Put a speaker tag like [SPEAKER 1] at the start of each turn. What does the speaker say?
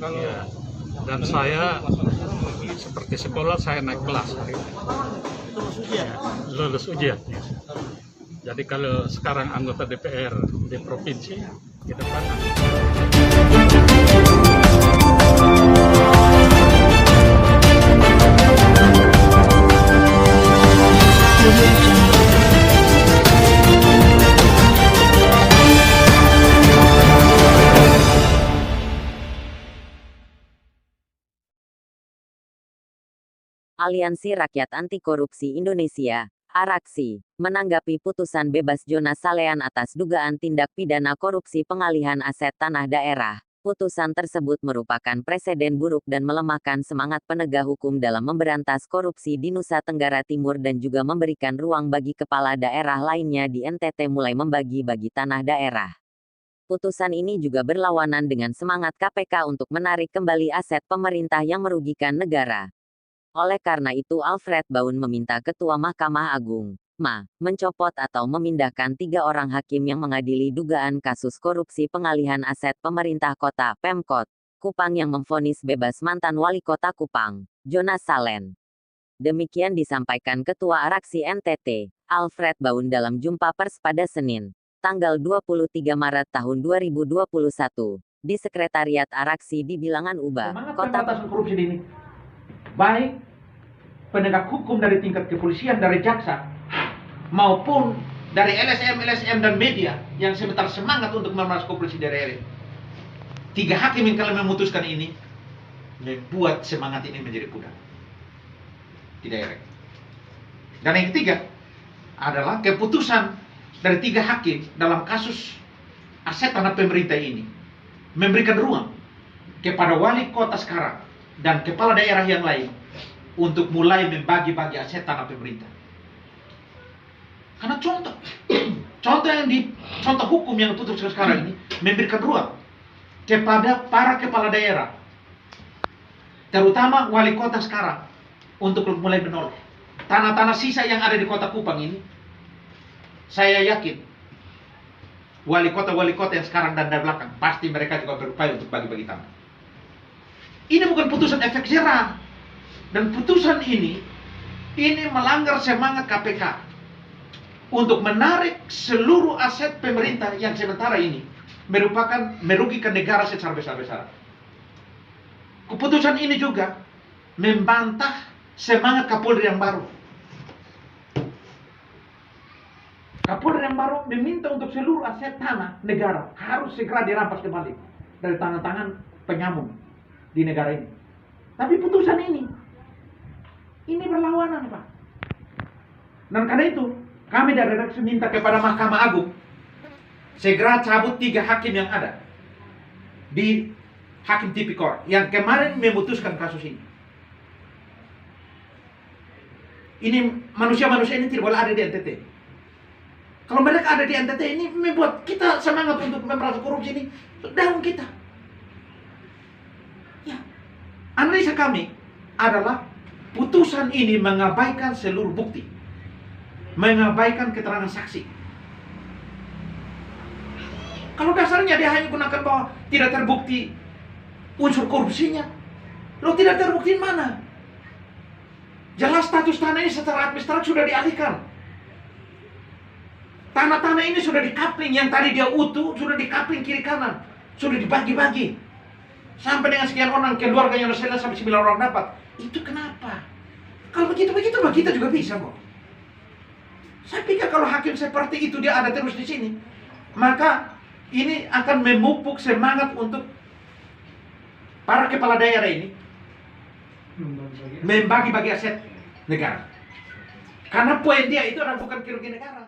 [SPEAKER 1] Ya. Dan saya seperti sekolah saya naik kelas hari ini. Lulus ujian. Jadi kalau sekarang anggota DPR di provinsi, ke depan
[SPEAKER 2] Aliansi Rakyat Anti Korupsi Indonesia, ARAKSI, menanggapi putusan bebas Jonas Salean atas dugaan tindak pidana korupsi pengalihan aset tanah daerah. Putusan tersebut merupakan preseden buruk dan melemahkan semangat penegak hukum dalam memberantas korupsi di Nusa Tenggara Timur dan juga memberikan ruang bagi kepala daerah lainnya di NTT mulai membagi-bagi tanah daerah. Putusan ini juga berlawanan dengan semangat KPK untuk menarik kembali aset pemerintah yang merugikan negara. Oleh karena itu Alfred Baun meminta Ketua Mahkamah Agung, MA, mencopot atau memindahkan 3 orang hakim yang mengadili dugaan kasus korupsi pengalihan aset pemerintah kota Pemkot Kupang yang memvonis bebas mantan wali kota Kupang, Jonas Salean. Demikian disampaikan Ketua ARAKSI NTT, Alfred Baun dalam jumpa pers pada Senin, tanggal 23 Maret tahun 2021, di Sekretariat ARAKSI di Bilangan Uba,
[SPEAKER 3] Semangat
[SPEAKER 2] Kota
[SPEAKER 3] pemberantasan korupsi ini, baik penegak hukum dari tingkat kepolisian, dari jaksa, maupun dari LSM dan media yang sebentar semangat untuk memberantas korupsi di daerah. 3 hakim yang kalian memutuskan ini membuat semangat ini menjadi pudar di daerah. Dan yang ketiga adalah keputusan dari 3 hakim dalam kasus aset tanah pemerintah ini memberikan ruang kepada wali kota sekarang dan kepala daerah yang lain untuk mulai membagi-bagi aset tanah pemerintah. Karena contoh hukum yang diputuskan sekarang ini memberikan ruang kepada para kepala daerah, terutama wali kota sekarang, untuk mulai menolak tanah-tanah sisa yang ada di kota Kupang ini. Saya yakin wali kota yang sekarang dan dari belakang pasti mereka juga berupaya untuk bagi-bagi tanah. Ini bukan putusan efek jerah. Dan putusan ini melanggar semangat KPK untuk menarik seluruh aset pemerintah yang sementara ini merugikan negara secara besar-besaran. Keputusan ini juga membantah semangat Kapolri yang baru. Kapolri yang baru meminta untuk seluruh aset tanah negara harus segera dirampas kembali dari tangan-tangan penyambung di negara ini. Tapi putusan ini berlawanan, Pak. Dan karena itu, kami dari redaksi minta kepada Mahkamah Agung segera cabut 3 hakim yang ada di Hakim Tipikor yang kemarin memutuskan kasus ini. Ini manusia-manusia ini tidak boleh ada di NTT. Kalau mereka ada di NTT ini membuat kita semangat untuk memberantas korupsi ini down kita. Ya. Analisa kami adalah putusan ini mengabaikan seluruh bukti, mengabaikan keterangan saksi. Kalau dasarnya dia hanya gunakan bahwa tidak terbukti unsur korupsinya, lo tidak terbukti mana? Jelas status tanah ini secara administratif sudah dialihkan. Tanah-tanah ini sudah dikapling, yang tadi dia utuh sudah dikapling kiri kanan, sudah dibagi-bagi. Sampai dengan sekian orang, keluarga yang sampai 9 orang dapat. Itu kenapa? Kalau begitu kita juga bisa kok. Saya pikir kalau hakim seperti itu dia ada terus di sini, maka ini akan memupuk semangat untuk para kepala daerah ini membagi-bagi aset negara. Karena poin dia itu adalah bukan kerugian negara.